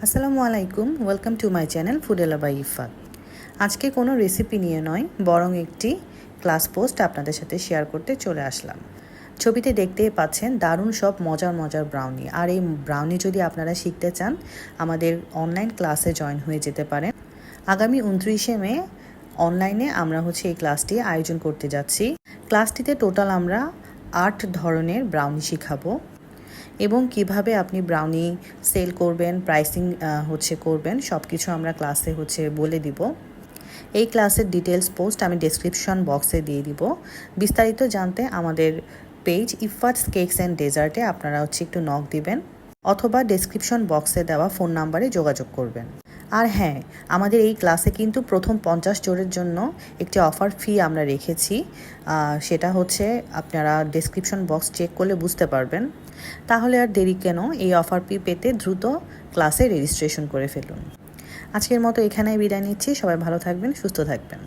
আসসালামু আলাইকুম, welcome to my channel Foodela by Ifat. আজকে কোনো রেসিপি নিয়ে নয়, বরং একটি ক্লাস পোস্ট আপনাদের সাথে শেয়ার করতে চলে আসলাম। ছবিতে দেখতেই পাচ্ছেন দারুণ সব মজার মজার ব্রাউনি। আর এই ব্রাউনি যদি আপনারা শিখতে চান, আমাদের অনলাইন ক্লাসে জয়েন হয়ে যেতে পারেন। আগামী 29শে মে অনলাইনে আমরা এই ক্লাসটি আয়োজন করতে যাচ্ছি। ক্লাসটিতে টোটাল আমরা 8 ধরনের ব্রাউনি শিখাবো এবং কিভাবে আপনি ব্রাউনি সেল করবেন, প্রাইসিং করবেন, সব কিছু আমরা ক্লাসে বলে দিব। এই ক্লাসের ডিটেলস পোস্ট আমি ডেসক্রিপশন বক্সে দিয়ে দিব। বিস্তারিত জানতে আমাদের পেজ ইফাতস কেকস অ্যান্ড ডেজার্টে আপনারা একটু নক দিবেন অথবা ডেসক্রিপশন বক্সে দেওয়া ফোন নাম্বারে যোগাযোগ করবেন। আর হ্যাঁ, আমাদের এই ক্লাসে কিন্তু প্রথম 50 জনের জন্য একটি অফার ফি আমরা রেখেছি। সেটা আপনারা ডেসক্রিপশন বক্স চেক করলে বুঝতে পারবেন। তাহলে আর দেরি কেন, এই অফার ফি পেতে দ্রুত ক্লাসে রেজিস্ট্রেশন করে ফেলুন। আজকের মতো এখানেই বিদায় নিচ্ছি। সবাই ভালো থাকবেন, সুস্থ থাকবেন।